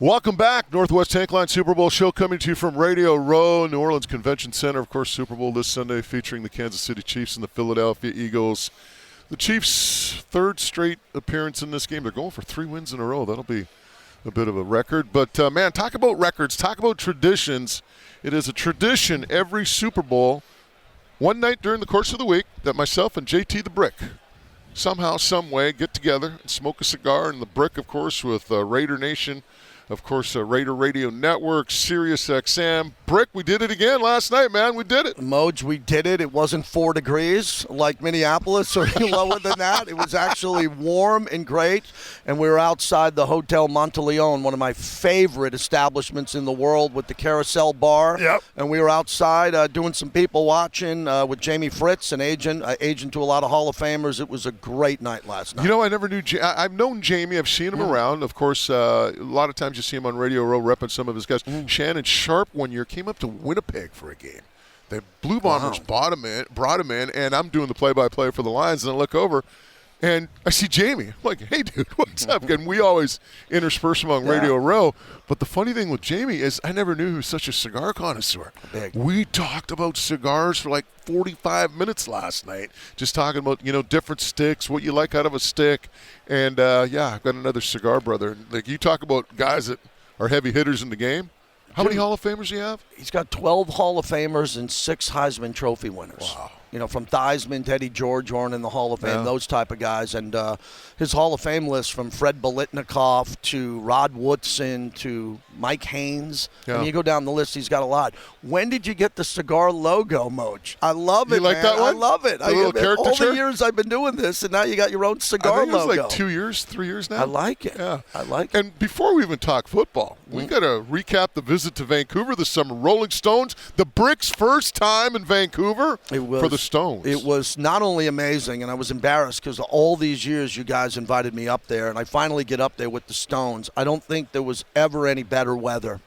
Welcome back. Northwest Tank Line Super Bowl show coming to you from Radio Row, New Orleans Convention Center. Of course, Super Bowl this Sunday featuring the Kansas City Chiefs and the Philadelphia Eagles. The Chiefs' third straight appearance in this game. They're going for 3 wins in a row. That'll be a bit of a record. But, man, talk about records. Talk about traditions. It is a tradition every Super Bowl, one night during the course of the week, that myself and JT the Brick somehow, some way, get together and smoke a cigar. And the Brick, of course, with Raider Nation. Of course, Raider Radio Network, Sirius XM. Brick, we did it again last night, man. We did it. Moj, we did it. It wasn't 4 degrees like Minneapolis or lower than that. It was actually warm and great. And we were outside the Hotel Monteleone, one of my favorite establishments in the world, with the Carousel Bar. Yep. And we were outside doing some people watching with Jamie Fritz, an agent to a lot of Hall of Famers. It was a great night last night. You know, I never knew. I've known Jamie. I've seen him around. Of course, a lot of times you see him on Radio Row repping some of his guys. Shannon Sharp one year came up to Winnipeg for a game. The Blue Bombers brought him in, and I'm doing the play-by-play for the Lions, and I look over, and I see Jamie. I'm like, hey, dude, what's up? And we always intersperse among Radio Row. But the funny thing with Jamie is I never knew he was such a cigar connoisseur. We talked about cigars for like 45 minutes last night, just talking about, different sticks, what you like out of a stick. And, I've got another cigar brother. Like, you talk about guys that are heavy hitters in the game. How many Hall of Famers do you have? He's got 12 Hall of Famers and 6 Heisman Trophy winners. Wow. From Theismann, Teddy George, in the Hall of Fame, those type of guys. And his Hall of Fame list, from Fred Biletnikoff to Rod Woodson to Mike Haynes. Yeah. I mean, you go down the list, he's got a lot. When did you get the cigar logo, Moj? I love it, You like man. that one? I love it. The little caricature? All the years I've been doing this, and now you got your own cigar I think logo. it was like 2 years, 3 years now. I like it. Yeah. I like it. And before we even talk football, we got to recap the visit to Vancouver this summer. Rolling Stones, the Brick's first time in Vancouver for the Stones. It was not only amazing, and I was embarrassed because all these years you guys invited me up there, and I finally get up there with the Stones. I don't think there was ever any better weather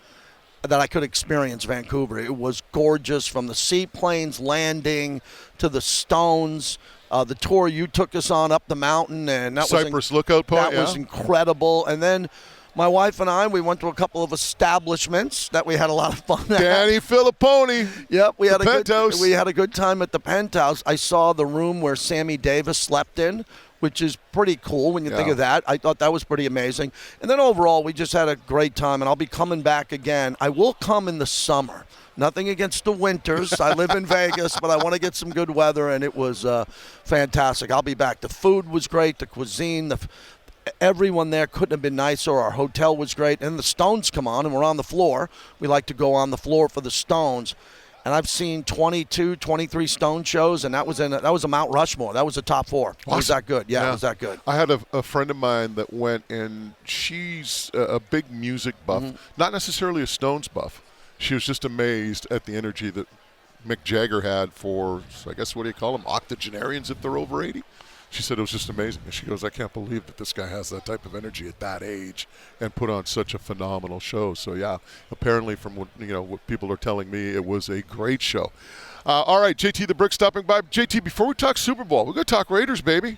that I could experience Vancouver. It was gorgeous, from the seaplanes landing to the Stones. The tour you took us on up the mountain, and that Cypress Lookout Point. That was incredible. And then my wife and I, we went to a couple of establishments that we had a lot of fun at. Danny Filipponi. Yep, we had a good time at the Penthouse. I saw the room where Sammy Davis slept in, which is pretty cool when you think of that. I thought that was pretty amazing. And then overall, we just had a great time, and I'll be coming back again. I will come in the summer. Nothing against the winters. I live in Vegas, but I want to get some good weather, and it was fantastic. I'll be back. The food was great, the cuisine, everyone there couldn't have been nicer. Our hotel was great. And the Stones come on, and we're on the floor. We like to go on the floor for the Stones. And I've seen 22, 23 Stone shows, and that was a Mount Rushmore. That was a top 4. Awesome. It was that good. Yeah, it was that good. I had a friend of mine that went, and she's a big music buff, not necessarily a Stones buff. She was just amazed at the energy that Mick Jagger had for, I guess, what do you call them, octogenarians if they're over 80? She said it was just amazing. And she goes, I can't believe that this guy has that type of energy at that age and put on such a phenomenal show. So, yeah, apparently from what people are telling me, it was a great show. All right, JT the Brick stopping by. JT, before we talk Super Bowl, we're going to talk Raiders, baby.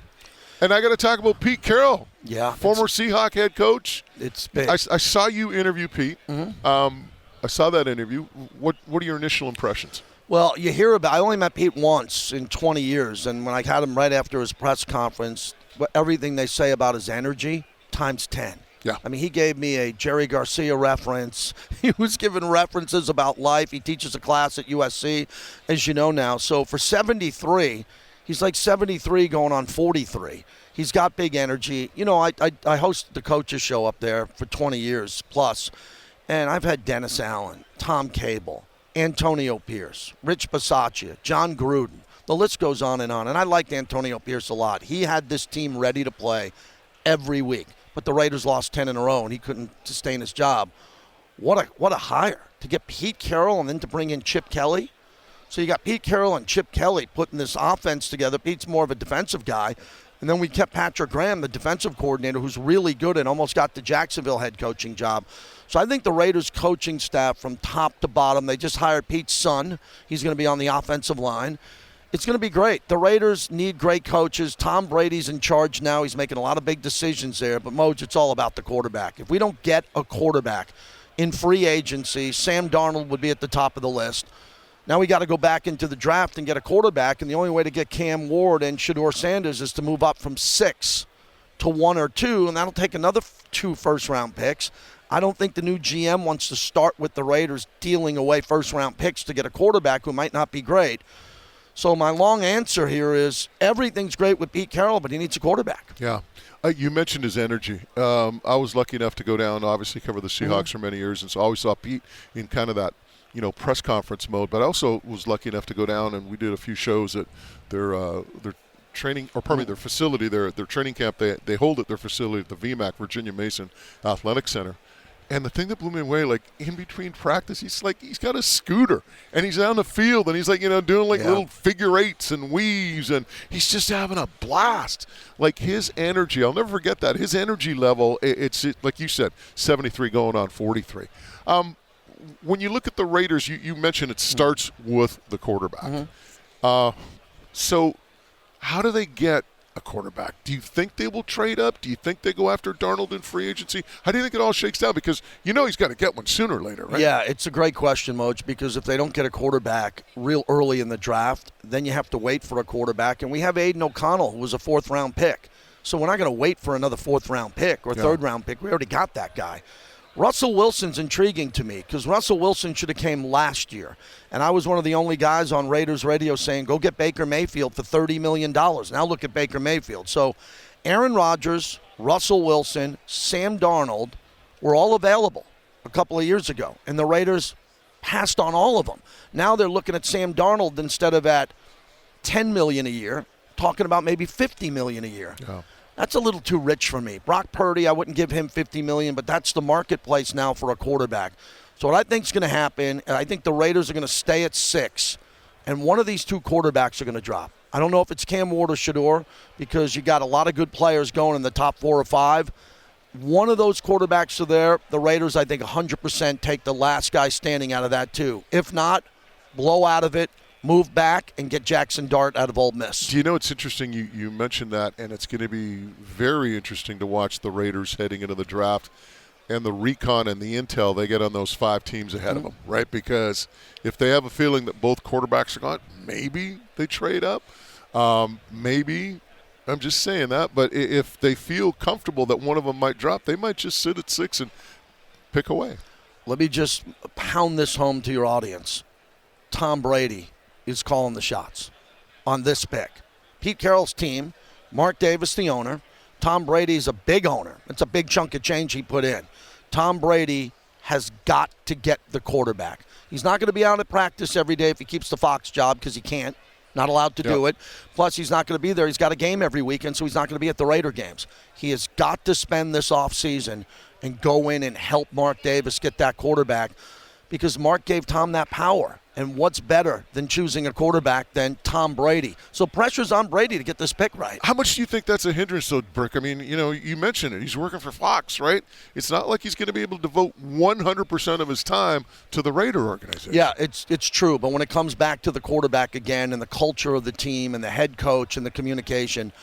And I got to talk about Pete Carroll, former Seahawk head coach. It's big. I saw you interview Pete. I saw that interview. What are your initial impressions? Well, you hear about – I only met Pete once in 20 years, and when I had him right after his press conference, everything they say about his energy times 10. Yeah. I mean, he gave me a Jerry Garcia reference. He was giving references about life. He teaches a class at USC, as you know now. So for 73, he's like 73 going on 43. He's got big energy. I hosted the coaches show up there for 20 years plus, and I've had Dennis Allen, Tom Cable, Antonio Pierce, Rich Bisaccia, John Gruden. The list goes on. And I liked Antonio Pierce a lot. He had this team ready to play every week, but the Raiders lost 10 in a row, and he couldn't sustain his job. What a hire to get Pete Carroll and then to bring in Chip Kelly. So you got Pete Carroll and Chip Kelly putting this offense together. Pete's more of a defensive guy. And then we kept Patrick Graham, the defensive coordinator, who's really good and almost got the Jacksonville head coaching job. So I think the Raiders coaching staff from top to bottom, they just hired Pete's son. He's going to be on the offensive line. It's going to be great. The Raiders need great coaches. Tom Brady's in charge now. He's making a lot of big decisions there. But, Moj, it's all about the quarterback. If we don't get a quarterback in free agency, Sam Darnold would be at the top of the list. Now we got to go back into the draft and get a quarterback, and the only way to get Cam Ward and Shedeur Sanders is to move up from 6 to 1 or 2, and that'll take another 2 first-round picks. I don't think the new GM wants to start with the Raiders dealing away first-round picks to get a quarterback who might not be great. So my long answer here is everything's great with Pete Carroll, but he needs a quarterback. Yeah. You mentioned his energy. I was lucky enough to go down, obviously cover the Seahawks for many years, and so I always saw Pete in kind of that, press conference mode. But I also was lucky enough to go down, and we did a few shows at their training, or pardon me, their facility, their training camp. They hold at their facility at the VMAC, Virginia Mason Athletic Center. And the thing that blew me away, like in between practice, he's got a scooter and he's out on the field and he's doing little figure eights and weaves and he's just having a blast. Like his energy, I'll never forget that. His energy level, it's like you said, 73 going on 43. When you look at the Raiders, you mentioned it starts with the quarterback. So how do they get a quarterback? Do you think they will trade up? Do you think they go after Darnold in free agency? How do you think it all shakes down? Because he's got to get one sooner or later, right? Yeah, it's a great question, Moj, because if they don't get a quarterback real early in the draft, then you have to wait for a quarterback. And we have Aiden O'Connell, who was a 4th-round pick. So we're not going to wait for another 4th-round pick or 3rd-round pick. We already got that guy. Russell Wilson's intriguing to me because Russell Wilson should have came last year. And I was one of the only guys on Raiders radio saying, go get Baker Mayfield for $30 million. Now look at Baker Mayfield. So Aaron Rodgers, Russell Wilson, Sam Darnold were all available a couple of years ago. And the Raiders passed on all of them. Now they're looking at Sam Darnold instead of at $10 million a year, talking about maybe $50 million a year. Yeah. That's a little too rich for me. Brock Purdy, I wouldn't give him $50 million, but that's the marketplace now for a quarterback. So what I think is going to happen, I think the Raiders are going to stay at 6, and one of these 2 quarterbacks are going to drop. I don't know if it's Cam Ward or Shedeur because you got a lot of good players going in the top 4 or 5. One of those quarterbacks are there. The Raiders, I think, 100% take the last guy standing out of that too. If not, blow out of it. Move back and get Jackson Dart out of Ole Miss. Do you know it's interesting you mentioned that, and it's going to be very interesting to watch the Raiders heading into the draft and the recon and the intel they get on those 5 teams ahead of them, right? Because if they have a feeling that both quarterbacks are gone, maybe they trade up. Maybe, I'm just saying that, but if they feel comfortable that one of them might drop, they might just sit at 6 and pick away. Let me just pound this home to your audience. Tom Brady is calling the shots on this pick. Pete Carroll's team, Mark Davis, the owner. Tom Brady's a big owner. It's a big chunk of change he put in. Tom Brady has got to get the quarterback. He's not going to be out at practice every day if he keeps the Fox job because he can't. Not allowed to do it. Plus, he's not going to be there. He's got a game every weekend, so he's not going to be at the Raider games. He has got to spend this offseason and go in and help Mark Davis get that quarterback because Mark gave Tom that power. And what's better than choosing a quarterback than Tom Brady? So pressure's on Brady to get this pick right. How much do you think that's a hindrance, though, Brick? I mean, you mentioned it. He's working for Fox, right? It's not like he's going to be able to devote 100% of his time to the Raider organization. Yeah, it's true. But when it comes back to the quarterback again and the culture of the team and the head coach and the communication,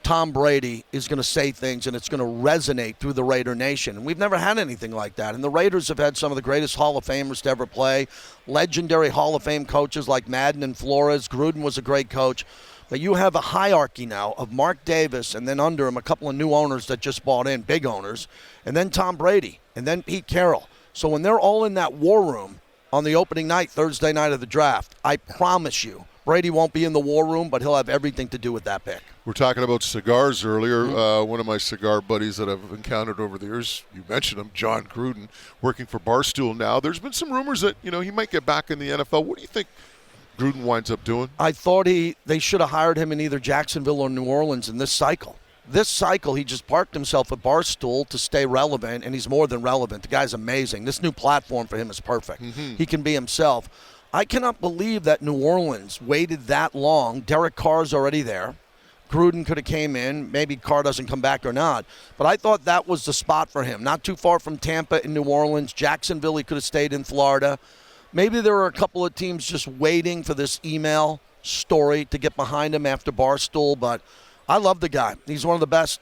Tom Brady is going to say things and it's going to resonate through the Raider Nation. And we've never had anything like that. And the Raiders have had some of the greatest Hall of Famers to ever play. Legendary Hall of Fame coaches like Madden and Flores. Gruden was a great coach. But you have a hierarchy now of Mark Davis and then under him a couple of new owners that just bought in, big owners, and then Tom Brady and then Pete Carroll. So when they're all in that war room on the opening night, Thursday night of the draft, I promise you, Brady won't be in the war room, but he'll have everything to do with that pick. We're talking about cigars earlier. One of my cigar buddies that I've encountered over the years, you mentioned him, John Gruden, working for Barstool now. There's been some rumors that, he might get back in the NFL. What do you think Gruden winds up doing? I thought they should have hired him in either Jacksonville or New Orleans in this cycle. This cycle, he just parked himself at Barstool to stay relevant, and he's more than relevant. The guy's amazing. This new platform for him is perfect. He can be himself. I cannot believe that New Orleans waited that long. Derek Carr's already there. Gruden could have came in. Maybe Carr doesn't come back or not. But I thought that was the spot for him. Not too far from Tampa in New Orleans. Jacksonville, he could have stayed in Florida. Maybe there were a couple of teams just waiting for this email story to get behind him after Barstool, but I love the guy. He's one of the best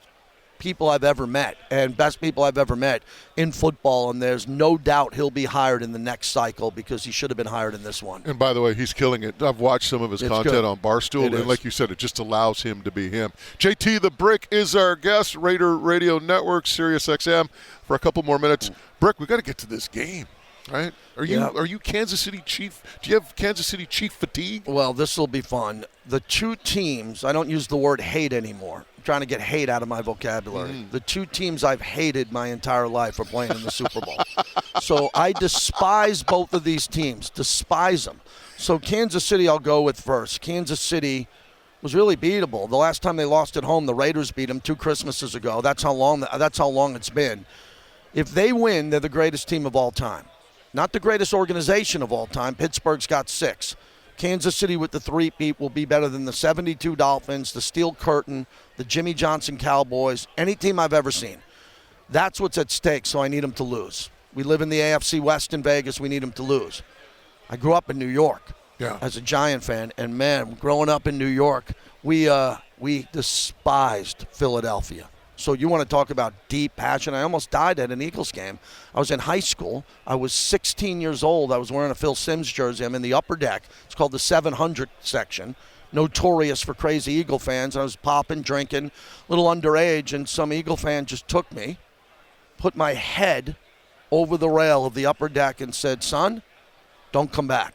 people I've ever met and best people I've ever met in football, and there's no doubt he'll be hired in the next cycle because he should have been hired in this one. And by the way, he's killing it. I've watched some of his content on Barstool, and like you said, it just allows him to be him. JT the Brick is our guest, Raider Radio Network, Sirius XM, for a couple more minutes. Brick, we got to get to this game. Right? Are you Kansas City Chief? Do you have Kansas City Chief fatigue? Well, this will be fun. The two teams, I don't use the word hate anymore. I'm trying to get hate out of my vocabulary. The two teams I've hated my entire life are playing in the Super Bowl. So I despise both of these teams. Despise them. So Kansas City I'll go with first. Kansas City was really beatable. The last time they lost at home, the Raiders beat them 2 Christmases ago. That's how long it's been. If they win, they're the greatest team of all time. Not the greatest organization of all time. Pittsburgh's got 6. Kansas City with the 3-peat will be better than the 72 Dolphins, the Steel Curtain, the Jimmy Johnson Cowboys, any team I've ever seen. That's what's at stake, so I need them to lose. We live in the AFC West in Vegas. We need them to lose. I grew up in New York as a Giant fan, and, man, growing up in New York, we despised Philadelphia. So you want to talk about deep passion. I almost died at an Eagles game. I was in high school. I was 16 years old. I was wearing a Phil Simms jersey. I'm in the upper deck. It's called the 700 section, notorious for crazy Eagle fans. I was popping, drinking, a little underage, and some Eagle fan just took me, put my head over the rail of the upper deck and said, "Son, don't come back."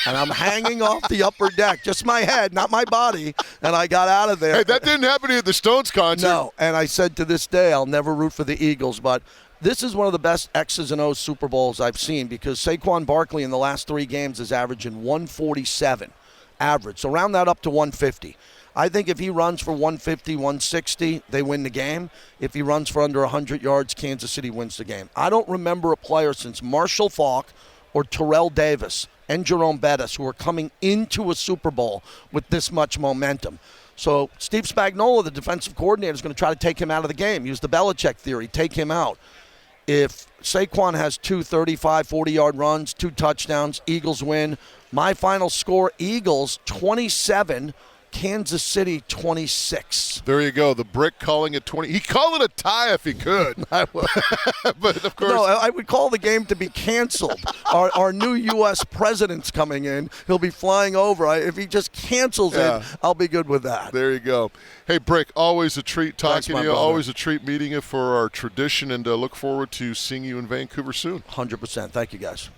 And I'm hanging off the upper deck, just my head, not my body, and I got out of there. Hey, that didn't happen at the Stones concert. No, and I said to this day, I'll never root for the Eagles, but this is one of the best X's and O's Super Bowls I've seen because Saquon Barkley in the last 3 games is averaging 147 average, so round that up to 150. I think if he runs for 150, 160, they win the game. If he runs for under 100 yards, Kansas City wins the game. I don't remember a player since Marshall Faulk or Terrell Davis and Jerome Bettis who are coming into a Super Bowl with this much momentum. So Steve Spagnuolo, the defensive coordinator, is going to try to take him out of the game. Use the Belichick theory, take him out. If Saquon has 2 35, 40-yard runs, 2 touchdowns, Eagles win. My final score, Eagles 27, Kansas City 26. There you go. The Brick calling it 20. He'd call it a tie if he could. I would. But, of course. No, I would call the game to be canceled. Our new U.S. president's coming in. He'll be flying over. If he just cancels it, I'll be good with that. There you go. Hey, Brick, always a treat talking to you. Brother. Always a treat meeting you for our tradition, and look forward to seeing you in Vancouver soon. 100%. Thank you, guys.